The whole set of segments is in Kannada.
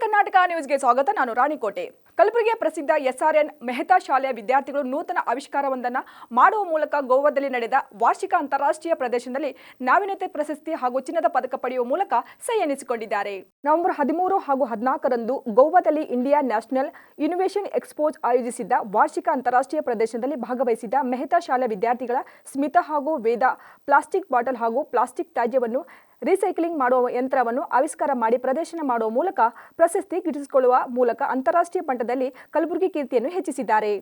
ಕರ್ನಾಟಕ ನ್ಯೂಸ್ಗೆ ಸ್ವಾಗತ. ನಾನು ರಾಣಿಕೋಟೆ. ಕಲಬುರಗಿಯ ಪ್ರಸಿದ್ಧ ಎಸ್ಆರ್ಎನ್ ಮೆಹ್ತಾ ಶಾಲೆಯ ವಿದ್ಯಾರ್ಥಿಗಳು ನೂತನ ಆವಿಷ್ಕಾರವೊಂದನ್ನು ಮಾಡುವ ಮೂಲಕ ಗೋವಾದಲ್ಲಿ ನಡೆದ ವಾರ್ಷಿಕ ಅಂತಾರಾಷ್ಟ್ರೀಯ ಪ್ರದರ್ಶನದಲ್ಲಿ ನಾವೀನ್ಯತೆ ಪ್ರಶಸ್ತಿ ಹಾಗೂ ಚಿನ್ನದ ಪದಕ ಪಡೆಯುವ ಮೂಲಕ ಸೈ ಎನಿಸಿಕೊಂಡಿದ್ದಾರೆ. ನವೆಂಬರ್ 13 ಹಾಗೂ 14ರಂದು ಗೋವಾದಲ್ಲಿ ಇಂಡಿಯಾ ನ್ಯಾಷನಲ್ ಇನೋವೇಷನ್ ಎಕ್ಸ್ಪೋಜ್ ಆಯೋಜಿಸಿದ್ದ ವಾರ್ಷಿಕ ಅಂತಾರಾಷ್ಟ್ರೀಯ ಪ್ರದರ್ಶನದಲ್ಲಿ ಭಾಗವಹಿಸಿದ್ದ ಮೆಹ್ತಾ ಶಾಲೆಯ ವಿದ್ಯಾರ್ಥಿಗಳ ಸ್ಮಿತಾ ಹಾಗೂ ವೇದ ಪ್ಲಾಸ್ಟಿಕ್ ಬಾಟಲ್ ಹಾಗೂ ಪ್ಲಾಸ್ಟಿಕ್ ತ್ಯಾಜ್ಯವನ್ನು ರೀಸೈಕ್ಲಿಂಗ್ ಮಾಡುವ ಯಂತ್ರವನ್ನು ಆವಿಷ್ಕಾರ ಮಾಡಿ ಪ್ರದರ್ಶನ ಮಾಡುವ ಮೂಲಕ ಪ್ರಶಸ್ತಿ ಗಿಟ್ಟಿಸಿಕೊಳ್ಳುವ ಮೂಲಕ ಅಂತಾರಾಷ್ಟ್ರೀಯ ಮಟ್ಟದಲ್ಲಿ ಕಲಬುರಗಿ ಕೀರ್ತಿಯನ್ನು ಹೆಚ್ಚಿಸಿದ್ದಾರೆ.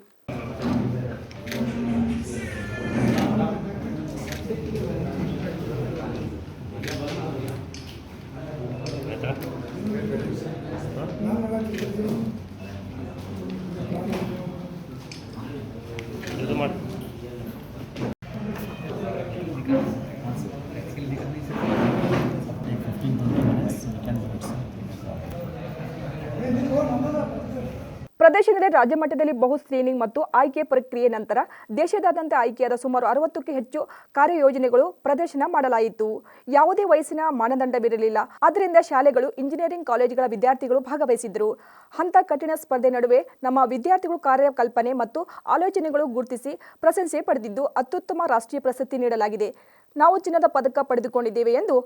ಪ್ರದರ್ಶನದಲ್ಲಿ ರಾಜ್ಯ ಮಟ್ಟದಲ್ಲಿ ಬಹು ಸ್ಕ್ರೀನಿಂಗ್ ಮತ್ತು ಆಯ್ಕೆ ಪ್ರಕ್ರಿಯೆ ನಂತರ ದೇಶದಾದ್ಯಂತ ಆಯ್ಕೆಯಾದ ಸುಮಾರು 60ಕ್ಕೂ ಹೆಚ್ಚು ಕಾರ್ಯಯೋಜನೆಗಳು ಪ್ರದರ್ಶನ ಮಾಡಲಾಯಿತು. ಯಾವುದೇ ವಯಸ್ಸಿನ ಮಾನದಂಡವಿರಲಿಲ್ಲ. ಆದ್ದರಿಂದ ಶಾಲೆಗಳು, ಇಂಜಿನಿಯರಿಂಗ್ ಕಾಲೇಜುಗಳ ವಿದ್ಯಾರ್ಥಿಗಳು ಭಾಗವಹಿಸಿದ್ದರು. ಅಂಥ ಕಠಿಣ ಸ್ಪರ್ಧೆ ನಡುವೆ ನಮ್ಮ ವಿದ್ಯಾರ್ಥಿಗಳು ಕಾರ್ಯಕಲ್ಪನೆ ಮತ್ತು ಆಲೋಚನೆಗಳು ಗುರುತಿಸಿ ಪ್ರಶಂಸೆ ಪಡೆದಿದ್ದು ಅತ್ಯುತ್ತಮ ರಾಷ್ಟ್ರೀಯ ಪ್ರಶಸ್ತಿ ನೀಡಲಾಗಿದೆ. ನಾವು ಚಿನ್ನದ ಪದಕ ಪಡೆದುಕೊಂಡಿದ್ದೇವೆ ಎಂದು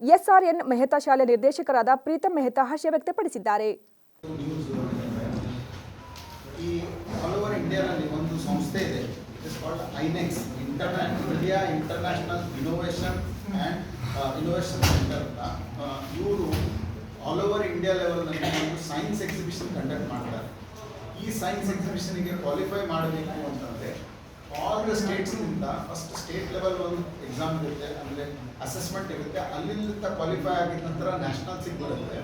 ಎಸ್ಆರ್ಎನ್ ಮೆಹ್ತಾ ಶಾಲೆ ನಿರ್ದೇಶಕರಾದ ಪ್ರೀತಮ್ ಮೆಹ್ತಾ ಹರ್ಷ ವ್ಯಕ್ತಪಡಿಸಿದ್ದಾರೆ. ಈ ಆಲ್ ಓವರ್ ಇಂಡಿಯಾದಲ್ಲಿ ಒಂದು ಸಂಸ್ಥೆ ಇದೆ, it is called INX, India international innovation centre ಅಂತ. ಇವರು ಆಲ್ ಓವರ್ ಇಂಡಿಯಾ ಲೆವೆಲ್ನಲ್ಲಿ ಒಂದು ಸೈನ್ಸ್ ಎಕ್ಸಿಬಿಷನ್ ಕಂಡಕ್ಟ್ ಮಾಡ್ತಾರೆ. ಈ ಸೈನ್ಸ್ ಎಕ್ಸಿಬಿಷನ್ಗೆ ಕ್ವಾಲಿಫೈ ಮಾಡಬೇಕು ಅಂತಂದರೆ ಆಲ್ ದ ಸ್ಟೇಟ್ಸ್ನಿಂದ ಫಸ್ಟ್ ಸ್ಟೇಟ್ ಲೆವೆಲ್ ಒಂದು ಎಕ್ಸಾಮ್ ಇರುತ್ತೆ, ಅಂದರೆ ಅಸೆಸ್ಮೆಂಟ್ ಇರುತ್ತೆ. ಅಲ್ಲಿಂದ ಕ್ವಾಲಿಫೈ ಆಗಿದ ನಂತರ ನ್ಯಾಷನಲ್ಸಿಗೆ ಬರುತ್ತೆ.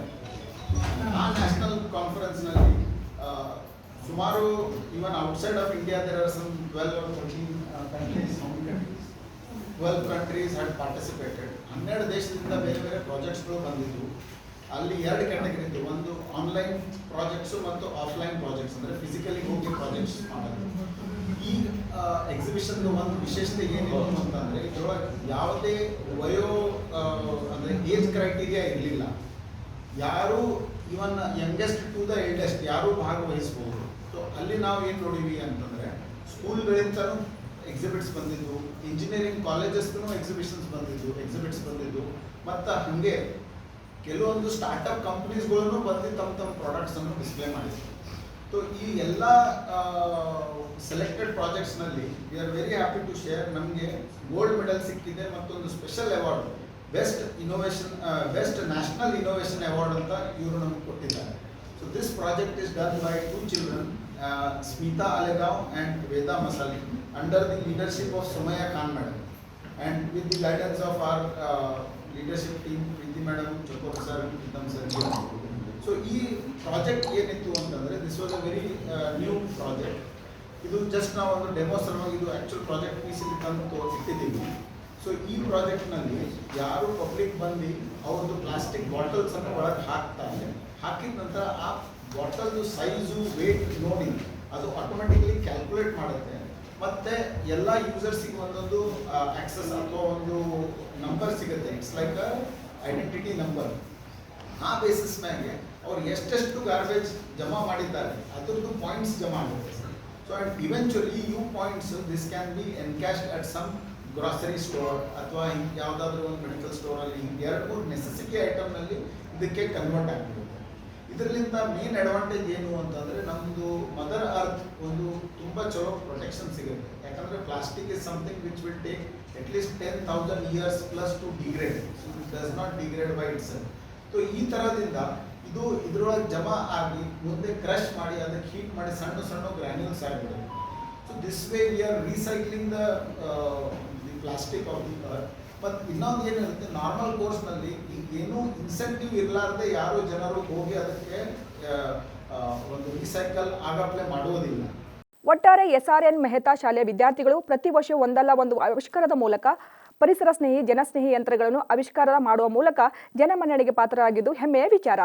ಆ ನ್ಯಾಷನಲ್ ಕಾನ್ಫರೆನ್ಸ್ನಲ್ಲಿ ಸುಮಾರು even outside of India there are some 12 or 13 countries. 12 countries had participated. 12 ದೇಶದಿಂದ ಬೇರೆ ಬೇರೆ ಪ್ರಾಜೆಕ್ಟ್ಸ್ಗಳು ಬಂದಿದ್ದು. ಅಲ್ಲಿ 2 ಕ್ಯಾಟಗರಿ ಇತ್ತು, ಒಂದು ಆನ್ಲೈನ್ ಪ್ರಾಜೆಕ್ಟ್ಸು ಮತ್ತು ಆಫ್ಲೈನ್ ಪ್ರಾಜೆಕ್ಟ್ಸ್, ಅಂದರೆ ಫಿಸಿಕಲಿ ಹೋಗಿ ಪ್ರಾಜೆಕ್ಟ್ಸ್ ಮಾಡೋದು. ಈ ಎಕ್ಸಿಬಿಷನ್ದು ಒಂದು ವಿಶೇಷತೆ ಏನಿತ್ತು ಅಂತಂದರೆ ಇದರೊಳಗೆ ಯಾವುದೇ ಅಂದರೆ ಏಜ್ ಕ್ರೈಟೀರಿಯಾ ಇರಲಿಲ್ಲ. ಯಾರು ಇವನ್ ಯಂಗೆಸ್ಟ್ ಟು ದ ಎಲ್ಡೆಸ್ಟ್ ಯಾರೂ ಭಾಗವಹಿಸ್ಬೋದು. ಸೊ ಅಲ್ಲಿ ನಾವು ಏನು ನೋಡಿವಿ ಅಂತಂದರೆ ಸ್ಕೂಲ್ಗಳಿಂದಲೂ ಎಕ್ಸಿಬಿಟ್ಸ್ ಬಂದಿದ್ದು, ಇಂಜಿನಿಯರಿಂಗ್ ಕಾಲೇಜಸ್ಗೂ ಎಕ್ಸಿಬಿಟ್ಸ್ ಬಂದಿದ್ದು, ಮತ್ತು ಹಾಗೆ ಕೆಲವೊಂದು ಸ್ಟಾರ್ಟಪ್ ಕಂಪ್ನೀಸ್ಗಳನ್ನು ಬಂದು ತಮ್ಮ ಪ್ರಾಡಕ್ಟ್ಸನ್ನು ಡಿಸ್ಪ್ಲೇ ಮಾಡಿದ್ರು. ಸೊ ಈ ಎಲ್ಲ ಸೆಲೆಕ್ಟೆಡ್ ಪ್ರಾಜೆಕ್ಟ್ಸ್ನಲ್ಲಿ we are very happy to share, ನಮಗೆ ಗೋಲ್ಡ್ ಮೆಡಲ್ ಸಿಕ್ಕಿದೆ, ಮತ್ತೊಂದು special award best national innovation award ಅಂತ ಇವರು ನಮಗೆ ಕೊಟ್ಟಿದ್ದಾರೆ. So this project is done by 2 children, Smita Alegaon and Veda Masali, under the leadership of Sumayya Khan madam and with the guidance of our leadership team, Preeti madam, Chakor sir, Pritam sir. So ಈ ಪ್ರಾಜೆಕ್ಟ್ ಏನಿತ್ತು ಅಂತಂದರೆ this was a very new project. ಇದು ಜಸ್ಟ್ ನಾವು ಒಂದು ಡೆಮೋ ಸಲುವಾಗಿ ಇದು ಆ್ಯಕ್ಚುಲ್ ಪ್ರಾಜೆಕ್ಟ್ ಪೀಸಲ್ಲಿ ತಂದು ಇಟ್ಟಿದ್ದೀವಿ. ಸೊ ಈ ಪ್ರಾಜೆಕ್ಟ್ನಲ್ಲಿ ಯಾರು ಪಬ್ಲಿಕ್ ಬಂದು ಅವ್ರದ್ದು ಪ್ಲಾಸ್ಟಿಕ್ ಬಾಟಲ್ಸನ್ನು ಒಳಗೆ ಹಾಕ್ತಾರೆ, ಹಾಕಿದ ನಂತರ ಆ ಬಾಟಲ್ದು ಸೈಜು ವೇಟ್ ನೋಡಿ ಅದು ಆಟೋಮೆಟಿಕ್ಲಿ ಕ್ಯಾಲ್ಕುಲೇಟ್ ಮಾಡುತ್ತೆ. ಮತ್ತು ಎಲ್ಲ ಯೂಸರ್ಸಿಗೆ ಒಂದೊಂದು ಆಕ್ಸೆಸ್ ಅಥವಾ ಒಂದು ನಂಬರ್ ಸಿಗುತ್ತೆ. It's like a identity number. ಆ ಬೇಸಿಸ್ ಮ್ಯಾಗೆ ಅವ್ರು ಎಷ್ಟೆಷ್ಟು ಗಾರ್ಬೇಜ್ ಜಮಾ ಮಾಡಿದ್ದಾರೆ ಅದ್ರದ್ದು ಪಾಯಿಂಟ್ಸ್ ಜಮಾ ಆಗುತ್ತೆ. So and eventually you points this can be encashed at some grocery store ಅಥವಾ ಯಾವುದಾದ್ರೂ ಒಂದು ಮೆಡಿಕಲ್ ಸ್ಟೋರಲ್ಲಿ 2-3 ನೆಸೆಸಿಟಿ ಐಟಮ್ನಲ್ಲಿ ಇದಕ್ಕೆ ಕನ್ವರ್ಟ್ ಆಗಿಬಿಡುತ್ತೆ. ಇದರಿಂದ ಮೇನ್ ಅಡ್ವಾಂಟೇಜ್ ಏನು ಅಂತಂದರೆ ನಮ್ಮದು ಮದರ್ ಅರ್ತ್ ಒಂದು ತುಂಬ ಚಲೋ ಪ್ರೊಟೆಕ್ಷನ್ ಸಿಗುತ್ತೆ. ಯಾಕಂದರೆ plastic is something which will take at least 10,000 years plus two degrade. So it does not degrade by it's. So ಈ ಥರದಿಂದ ಇದು ಇದರೊಳಗೆ ಜಮಾ ಆಗಿ ಮುಂದೆ ಕ್ರಶ್ ಮಾಡಿ ಅದಕ್ಕೆ ಹೀಟ್ ಮಾಡಿ ಸಣ್ಣ ಗ್ರ್ಯಾನ್ಯೂಲ್ಸ್ ಆಗಿಬಿಡುತ್ತೆ. So this way we are recycling the plastic of the earth. ಮತ್ತು ಇನ್ನೊಂದು ಏನಿರುತ್ತೆ, ನಾರ್ಮಲ್ ಕೋರ್ಸ್ನಲ್ಲಿ ಏನೂ ಇನ್ಸೆಂಟಿವ್ ಇರಲಾರ್ದೆ ಯಾರು ಜನರು ಹೋಗಿ ಅದಕ್ಕೆ ಒಂದು ರೀಸೈಕಲ್ ಆಗಪ್ಲೇ ಮಾಡುವುದಿಲ್ಲ. ಒಟ್ಟಾರೆ ಎಸ್ಆರ್ಎನ್ ಮೆಹ್ತಾ ಶಾಲೆಯ ವಿದ್ಯಾರ್ಥಿಗಳು ಪ್ರತಿ ವರ್ಷ ಒಂದಲ್ಲ ಒಂದು ಆವಿಷ್ಕಾರದ ಮೂಲಕ ಪರಿಸರ ಸ್ನೇಹಿ, ಜನಸ್ನೇಹಿ ಯಂತ್ರಗಳನ್ನು ಆವಿಷ್ಕಾರ ಮಾಡುವ ಮೂಲಕ ಜನಮನ್ನಣೆಗೆ ಪಾತ್ರರಾಗಿದ್ದು ಹೆಮ್ಮೆಯ ವಿಚಾರ.